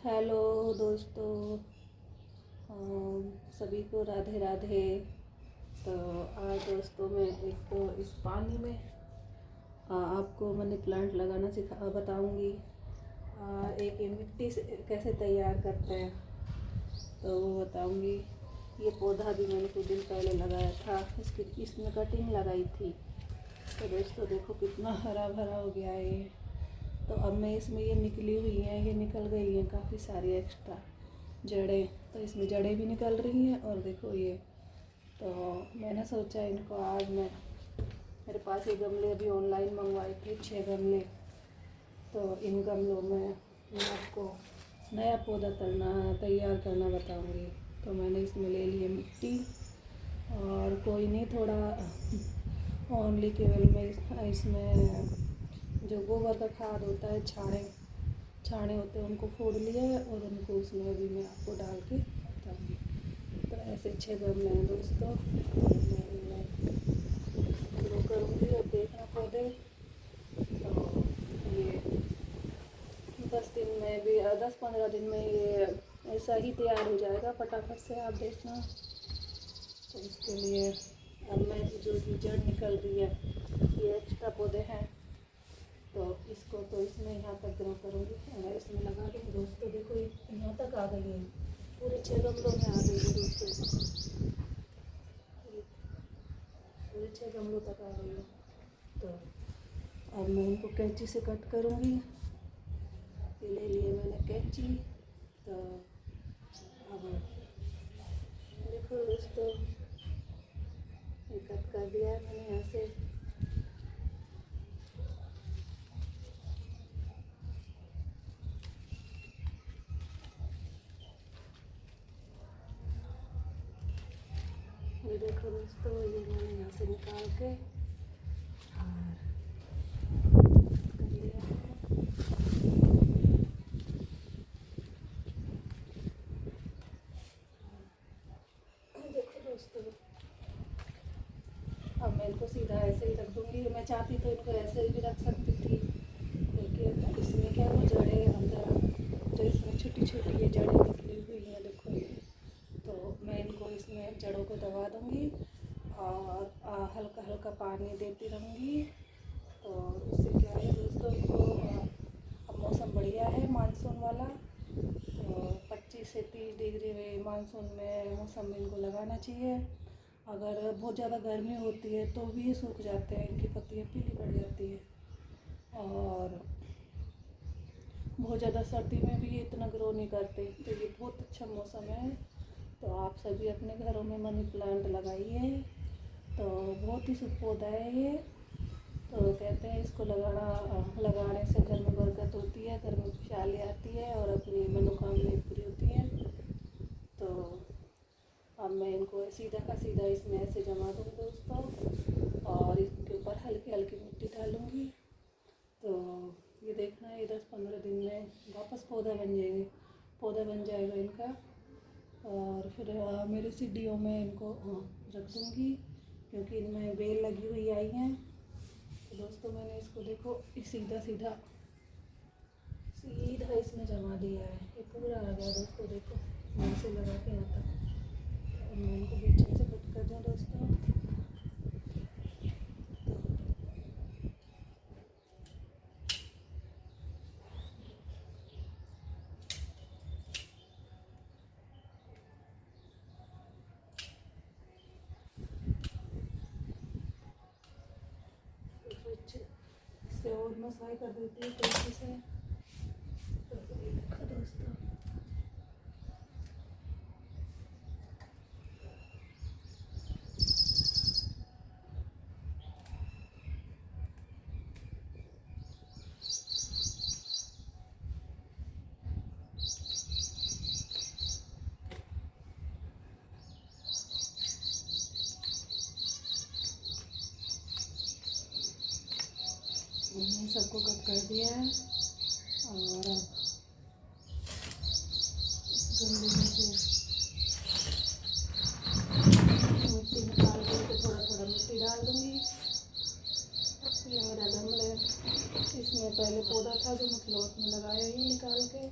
Hello दोस्तों। सभी को राधे राधे। तो आज दोस्तों मैं एक तो इस पानी में आपको मनी प्लांट लगाना सिखा बताऊंगी। एक ये मिट्टी से कैसे तैयार करते हैं तो वो बताऊंगी। ये पौधा भी मैंने कुछ दिन पहले लगाया था, इसमें कटिंग लगाई थी। तो दोस्तों देखो कितना हरा भरा हो गया है ये। तो अब मैं इसमें ये निकली हुई हैं, ये निकल गई हैं काफ़ी सारी एक्स्ट्रा जड़ें। तो इसमें जड़ें भी निकल रही हैं और देखो ये। तो मैंने सोचा इनको आज मेरे पास ये गमले अभी ऑनलाइन मंगवाए थे 6 गमले। तो इन गमलों में मैं आपको नया पौधा तैयार करना बताऊंगी। तो मैंने इसमें ले लिए मिट्टी और कोई नहीं, थोड़ा ओनली केवल मैं इसमें जो गोबर का खाद होता है, छाने होते हैं, उनको फोड़ लिया है और उनको उसमें अभी मैं आपको डाल के बताऊँगी। तो ऐसे 6 गमले हैं दोस्तों। तो मैं इनमें ग्रो करूँगी और देखना पौधे। तो ये 10-15 दिन में ये ऐसा ही तैयार हो जाएगा फटाफट से, आप देखना। तो इसके लिए अब मैं जो जड़ निकल रही है, ये एक्स्ट्रा पौधे हैं तो इसको तो इसमें यहाँ तक ग्रो करूँगी, इसमें लगा दूँगी। दोस्तों देखो ये यहाँ तक आ गई है, पूरे 6 गमलों में आ गई है दोस्तों, पूरे 6 गमलों तक आ गई है। तो अब मैं इनको कैंची से कट करूँगी। ये ले लिए मैंने कैंची। तो अब देखो दोस्तों, ये कट कर दिया है मैंने यहाँ से। ये देखो दोस्तों, ये मैंने यहाँ से निकाल के और कर लिया है। देखो दोस्तों, अब मैं इनको सीधा ऐसे ही रख दूँगी। मैं चाहती तो इनको ऐसे भी रख सकती थी, लेकिन इसमें क्या वो जड़ें अंदर, जो इसमें छोटी छोटी ये जड़ें निकली हुई हैं देखो ये। तो मैं इनको इसमें जड़ों को दबा दूँगी और हल्का हल्का पानी देती रहूँगी। तो इससे क्या है दोस्तों, इनको अब मौसम बढ़िया है मानसून वाला, तो 25 से 30 डिग्री में मानसून में मौसम में इनको लगाना चाहिए। अगर बहुत ज़्यादा गर्मी होती है तो भी ये सूख जाते हैं, इनकी पत्तियाँ पीली पड़ जाती है। और बहुत ज़्यादा सर्दी में भी ये इतना ग्रो नहीं करते। तो ये बहुत अच्छा मौसम है। तो आप सभी अपने घरों में मनी प्लांट लगाइए। तो बहुत ही शुभ पौधा है ये। तो कहते हैं इसको लगाने से घर में बरकत होती है, घर में खुशहाली आती है और अपनी मनोकामनाएं पूरी होती हैं। तो अब मैं इनको सीधा का सीधा इसमें ऐसे जमा दूँगी दोस्तों, और इसके ऊपर हल्की हल्की मिट्टी डालूँगी। तो ये देखना है 10-15 दिन में वापस पौधा बन जाएगा इनका। और फिर मेरी सीढ़ियों में इनको रख दूँगी, क्योंकि इनमें बेल लगी हुई आई हैं। तो दोस्तों मैंने इसको देखो सीधा इसमें जमा दिया है। ये पूरा आ गया दोस्तों, देखो यहाँ से लगा के यहाँ तक। और मैं इनको बीच से कट कर दूँ दोस्तों। इससे और मसाई कर देती है कैंची से। तो ये देखो दोस्तों, मैंने सबको कट कर दिया है। और अब इस गमले में से मिट्टी निकाल करके थोड़ा थोड़ा मिट्टी डाल दूँगी। ये मेरा गमला है, इसमें पहले पौधा था जो मैं प्लॉट में लगाया ही निकाल के।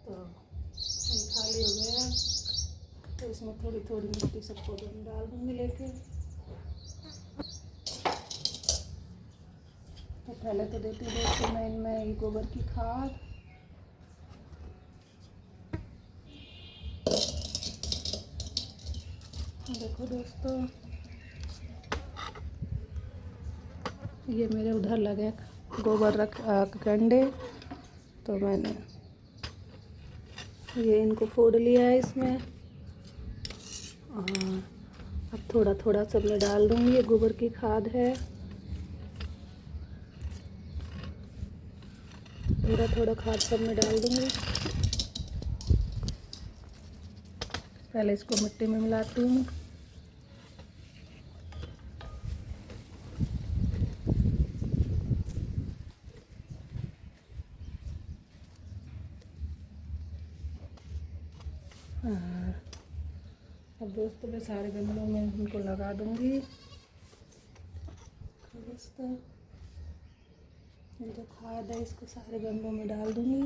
तो ये खाली हो गया, तो इसमें थोड़ी थोड़ी मिट्टी सब पौधों में डाल दूँगी लेके। तो पहले तो देती हूँ दोस्तों मैं इनमें ये गोबर की खाद। देखो दोस्तों, ये मेरे उधर लगे गोबर रख कंडे, तो मैंने ये इनको फोड़ लिया है इसमें। और अब थोड़ा थोड़ा सब मैं डाल दूँगी, ये गोबर की खाद है। थोड़ा थोड़ा खाद सब मैं डाल दूँगी। पहले इसको मिट्टी में मिलाती हूँ। अब दोस्तों मैं सारे गमलों में इनको लगा दूँगी। दोस्तों जो खाद है इसको सारे गमलों में डाल दूँगी।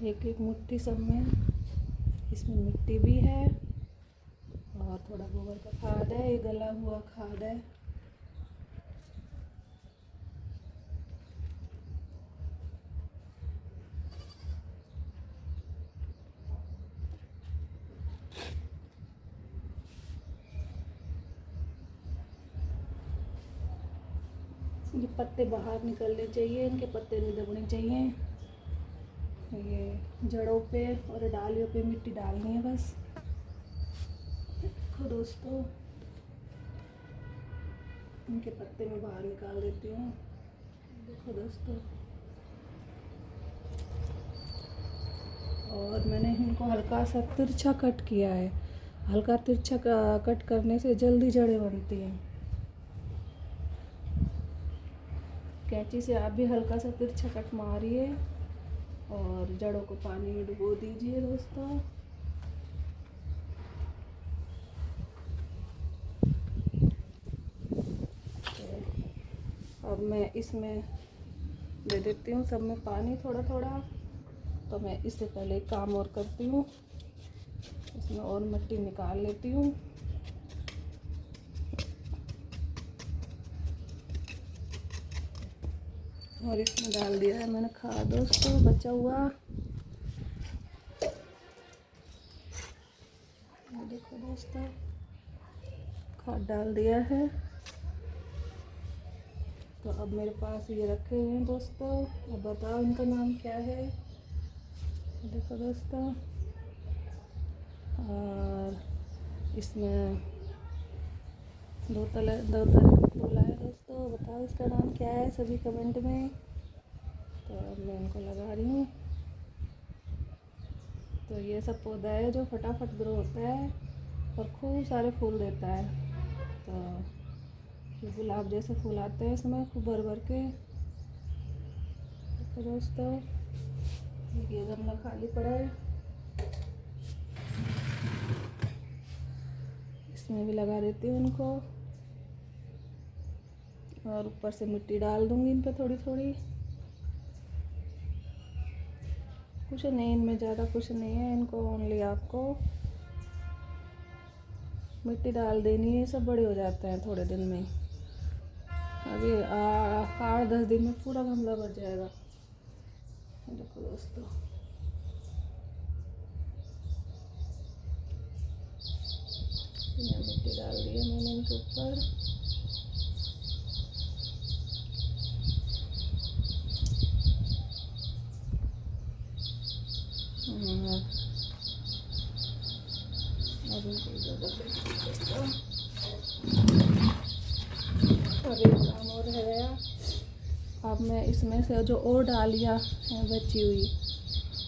एक एक मुट्ठी सब में, इसमें मिट्टी भी है और थोड़ा गोबर का खाद है, ये गला हुआ खाद है। ये पत्ते बाहर निकलने चाहिए, इनके पत्ते नहीं दबने चाहिए। ये जड़ों पे और डालियों पे मिट्टी डालनी है बस। देखो दोस्तों, इनके पत्ते मैं बाहर निकाल देती हूँ। देखो दोस्तों, और मैंने इनको हल्का सा तिरछा कट किया है। हल्का तिरछा कट करने से जल्दी जड़ें बनती हैं। कैंची से आप भी हल्का सा तिरछा कट मारिए और जड़ों को पानी में डुबो दीजिए दोस्तों। अब मैं इसमें दे देती हूँ सब में पानी थोड़ा थोड़ा। तो मैं इससे पहले एक काम और करती हूँ, इसमें और मिट्टी निकाल लेती हूँ। और इसमें डाल दिया है मैंने खाद दोस्तों, बचा हुआ। देखो दोस्तों, खाद डाल दिया है। तो अब मेरे पास ये रखे हुए हैं दोस्तों। अब बताओ इनका नाम क्या है। देखो दोस्तों, और इसमें दो तरह के फूल आए दोस्तों। बताओ इसका नाम क्या है सभी कमेंट में। तो अब मैं इनको लगा रही हूँ। तो ये सब पौधा है जो फटाफट ग्रो होता है और खूब सारे फूल देता है। तो गुलाब जैसे फूल आते हैं इसमें खूब भर भर के। तो दोस्तों, ये गमला खाली पड़ा है, इसमें भी लगा देती हूँ उनको। और ऊपर से मिट्टी डाल दूँगी इन पे थोड़ी थोड़ी। कुछ नहीं, इनमें ज़्यादा कुछ नहीं है, इनको ओनली आपको मिट्टी डाल देनी है। सब बड़े हो जाते हैं थोड़े दिन में। अभी 8-10 दिन में पूरा गमला भर जाएगा। देखो दोस्तों, मिट्टी डाल दी है मैंने इनके ऊपर। अब इनको अब एक काम और रह गया। अब मैं इसमें से जो और डालियाँ हैं बची हुई,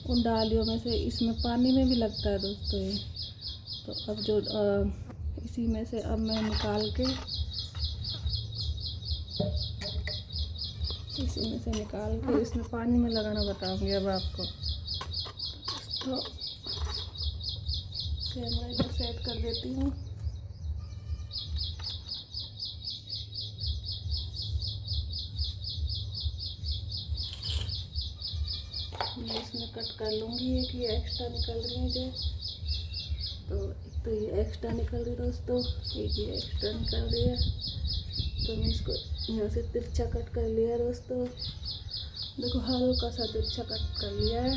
उन डालियों में से इसमें पानी में भी लगता है दोस्तों ये। तो अब जो इसी में से अब मैं निकाल के, इसी में से निकाल के इसमें पानी में लगाना बताऊंगी अब आपको। तो कैमरा इधर सेट कर देती हूँ। इसमें कट कर लूँगी। एक ये एक्स्ट्रा निकल रही है जो, तो एक तो ये एक्स्ट्रा निकल रही है दोस्तों, एक ये एक्स्ट्रा निकल रही है। तो मैं इसको यहाँ से तिरछा कट कर लिया है दोस्तों। देखो हल्का सा तिरछा कट कर लिया है।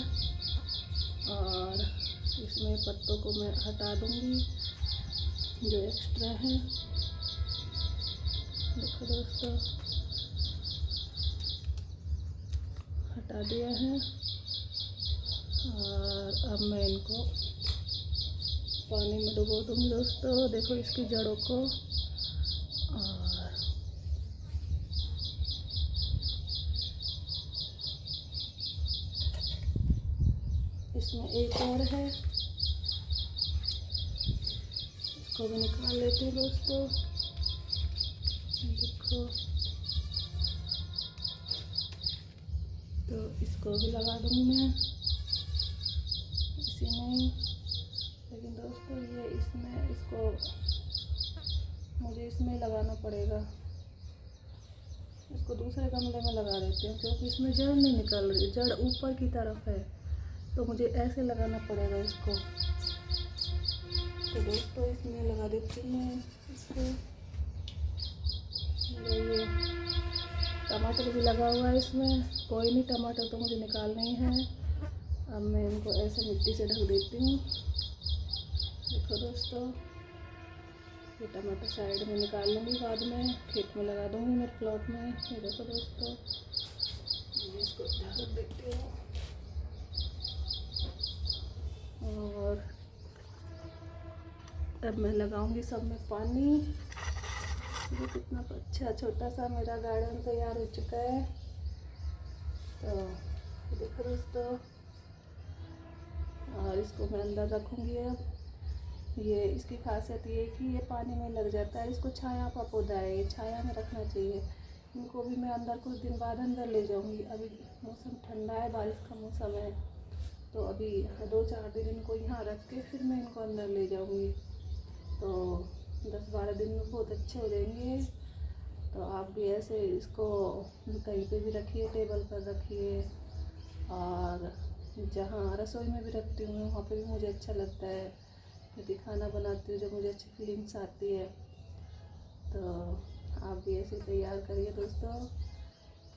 और इसमें पत्तों को मैं हटा दूँगी जो एक्स्ट्रा है। देखो दोस्तों हटा दिया है। और अब मैं इनको पानी में डुबो दूँगी दोस्तों। देखो इसकी जड़ों को। और इसमें एक और है, इसको भी निकाल लेते हैं दोस्तों। देखो तो इसको भी लगा दूँगी मैं इसी में। लेकिन दोस्तों ये इसमें इसको मुझे इसमें लगाना पड़ेगा। इसको दूसरे गमले में लगा देती हूँ क्योंकि इसमें जड़ नहीं निकल रही, जड़ ऊपर की तरफ है, तो मुझे ऐसे लगाना पड़ेगा इसको। तो दोस्तों इसमें लगा देती हूँ मैं इसको। ये टमाटर भी लगा हुआ है इसमें, कोई नहीं, टमाटर तो मुझे निकालना ही है। अब मैं इनको ऐसे मिट्टी से ढक देती हूँ। देखो दोस्तों ये टमाटर साइड में निकाल लूँगी, बाद में खेत में लगा दूँगी मेरे प्लॉट में। ये देखो दोस्तों मैं इसको ढक देती हूँ। और अब मैं लगाऊंगी सब में पानी। ये कितना अच्छा छोटा सा मेरा गार्डन तैयार हो चुका है। तो देखो दोस्तों, और इसको मैं अंदर रखूँगी। अब ये इसकी खासियत ये है कि ये पानी में लग जाता है। इसको छाया का पौधा है, ये छाया में रखना चाहिए। इनको भी मैं अंदर कुछ दिन बाद अंदर ले जाऊँगी। अभी मौसम ठंडा है, बारिश का मौसम है, तो अभी 2-4 दिन इनको यहाँ रख के फिर मैं इनको अंदर ले जाऊँगी। तो 10-12 दिन में बहुत अच्छे हो जाएंगे। तो आप भी ऐसे इसको कहीं पे भी रखिए, टेबल पर रखिए, और जहाँ रसोई में भी रखती हूँ वहाँ पे भी मुझे अच्छा लगता है, क्योंकि खाना बनाती हूँ जब मुझे अच्छी फीलिंग्स आती है। तो आप भी ऐसे तैयार करिए दोस्तों।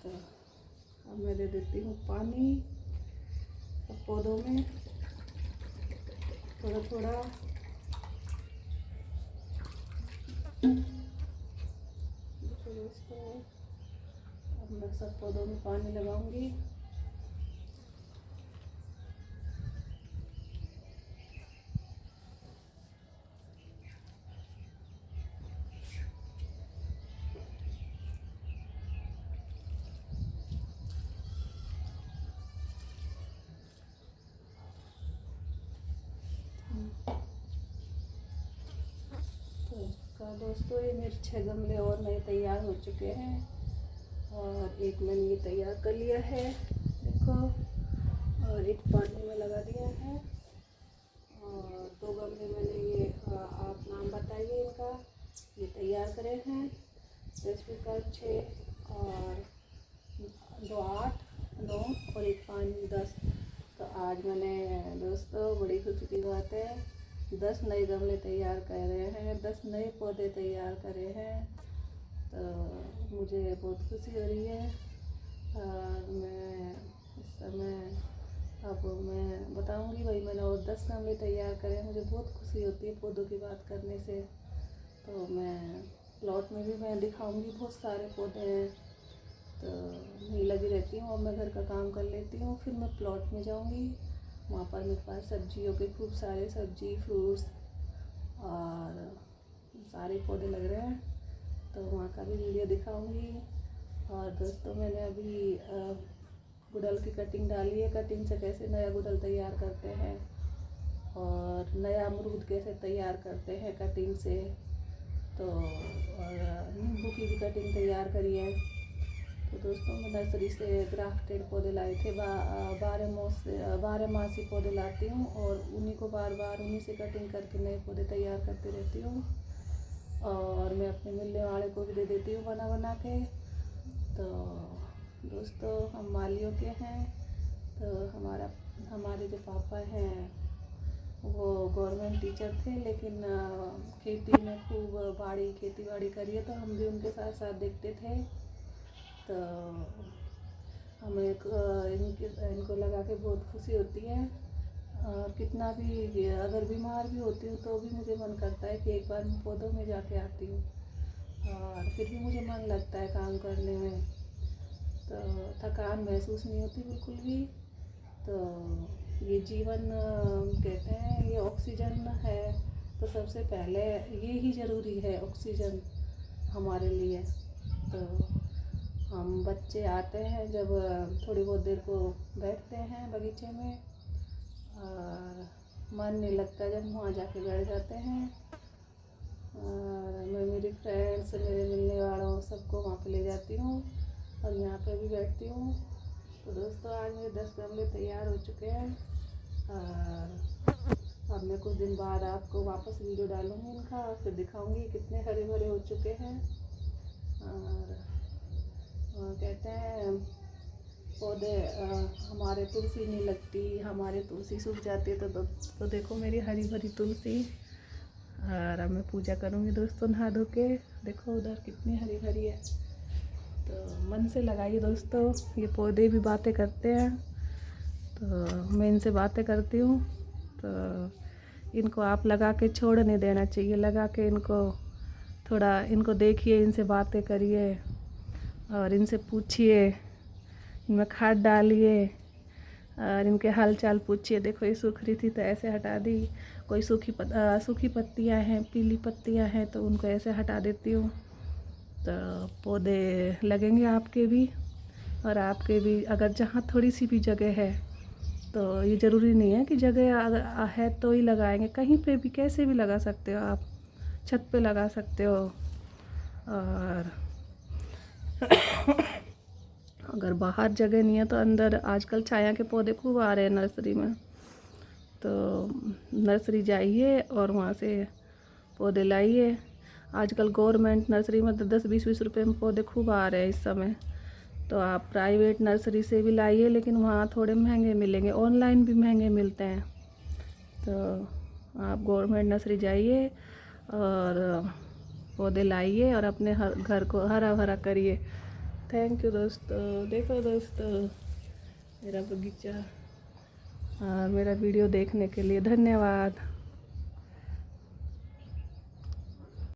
तो अब मैं दे देती हूँ पानी सब पौधों में थोड़ा थोड़ा। देखो दोस्तों अब मैं सब पौधों में पानी लगाऊंगी। तो दोस्तों ये मेरे 6 गमले और नए तैयार हो चुके हैं, और एक मैंने ये तैयार कर लिया है देखो, और एक पानी में लगा दिया है, और 2 गमले मैंने ये आप नाम बताइए इनका, ये तैयार करे हैं। स्पीकर 6 और 2 8 9 और एक 5 10। तो आज मैंने दोस्तों बड़ी खुशी की बात है, 10 नए गमले तैयार कर रहे हैं, 10 नए पौधे तैयार करे हैं। तो मुझे बहुत खुशी हो रही है। और मैं इस समय अब मैं बताऊंगी भाई मैंने और 10 गमले तैयार करे हैं। मुझे बहुत खुशी होती है पौधों की बात करने से। तो मैं प्लॉट में भी मैं दिखाऊंगी, बहुत सारे पौधे हैं। तो मैं लगी रहती हूँ, अब मैं घर का काम कर लेती हूँ, फिर मैं प्लॉट में जाऊँगी। वहाँ पर मेरे पास सब्जियों के खूब सारे सब्जी फ्रूट्स और सारे पौधे लग रहे हैं, तो वहाँ का भी वीडियो दिखाऊंगी। और दोस्तों मैंने अभी गुड़हल की कटिंग डाली है, कटिंग से कैसे नया गुड़हल तैयार करते हैं और नया अमरूद कैसे तैयार करते हैं कटिंग से। तो और नींबू की भी कटिंग तैयार करी है। तो दोस्तों मैं नर्सरी से ग्राफ्टेड पौधे लाए थे, 12 मासी पौधे लाती हूँ, और उन्हीं को बार बार उन्हीं से कटिंग करके नए पौधे तैयार करती रहती हूँ, और मैं अपने मिलने वाले को भी दे देती हूँ बना बना के। तो दोस्तों हम मालियों के हैं, तो हमारे जो पापा हैं वो गवर्नमेंट टीचर थे, लेकिन खेती में खूब खेती बाड़ी करी है, तो हम भी उनके साथ साथ देखते थे। तो हमें इनको लगा के बहुत खुशी होती है। और कितना भी अगर बीमार भी होती हूँ तो भी मुझे मन करता है कि एक बार मैं पौधों में जाके आती हूँ, और फिर भी मुझे मन लगता है काम करने में। तो थकान महसूस नहीं होती बिल्कुल भी। तो ये जीवन कहते हैं, ये ऑक्सीजन है, तो सबसे पहले ये ही ज़रूरी है ऑक्सीजन हमारे लिए। तो हम बच्चे आते हैं जब थोड़ी बहुत देर को बैठते हैं बगीचे में, और मन नहीं लगता जब वहाँ जाके बैठ जाते हैं। और मैं मेरी फ्रेंड्स, मेरे मिलने वालों सबको वहाँ पे ले जाती हूँ और यहाँ पे भी बैठती हूँ। तो दोस्तों, आज मेरे 10 गमले तैयार हो चुके हैं, और अब मैं कुछ दिन बाद आपको वापस वीडियो डालूँगी इनका, और फिर दिखाऊँगी कितने हरे भरे हो चुके हैं। और कहते हैं पौधे, हमारे तुलसी नहीं लगती, हमारे तुलसी सूख जाती है। तो देखो मेरी हरी भरी तुलसी। और अब मैं पूजा करूँगी दोस्तों नहा धो के। देखो उधर कितनी हरी भरी है। तो मन से लगाइए दोस्तों, ये पौधे भी बातें करते हैं, तो मैं इनसे बातें करती हूँ। तो इनको आप लगा के छोड़ नहीं देना चाहिए, लगा के इनको थोड़ा इनको देखिए, इनसे बातें करिए और इनसे पूछिए, इनमें खाद डालिए और इनके हाल चाल पूछिए। देखो ये सूख रही थी तो ऐसे हटा दी, कोई सूखी पत्तियां हैं, पीली पत्तियां हैं, तो उनको ऐसे हटा देती हूँ। तो पौधे लगेंगे आपके भी, और आपके भी अगर जहाँ थोड़ी सी भी जगह है, तो ये ज़रूरी नहीं है कि जगह अगर है तो ही लगाएंगे, कहीं पे भी कैसे भी लगा सकते हो आप, छत पे लगा सकते हो। और अगर बाहर जगह नहीं है तो अंदर आजकल छाया के पौधे खूब आ रहे हैं नर्सरी में। तो नर्सरी जाइए और वहाँ से पौधे लाइए। आजकल गवर्नमेंट नर्सरी में 10-20 रुपए में पौधे खूब आ रहे हैं इस समय। तो आप प्राइवेट नर्सरी से भी लाइए, लेकिन वहाँ थोड़े महंगे मिलेंगे, ऑनलाइन भी महंगे मिलते हैं। तो आप गवर्नमेंट नर्सरी जाइए और पौधे लाइए और अपने घर को हरा भरा करिए। थैंक यू दोस्तों। देखो दोस्तों मेरा बगीचा, और मेरा वीडियो देखने के लिए धन्यवाद।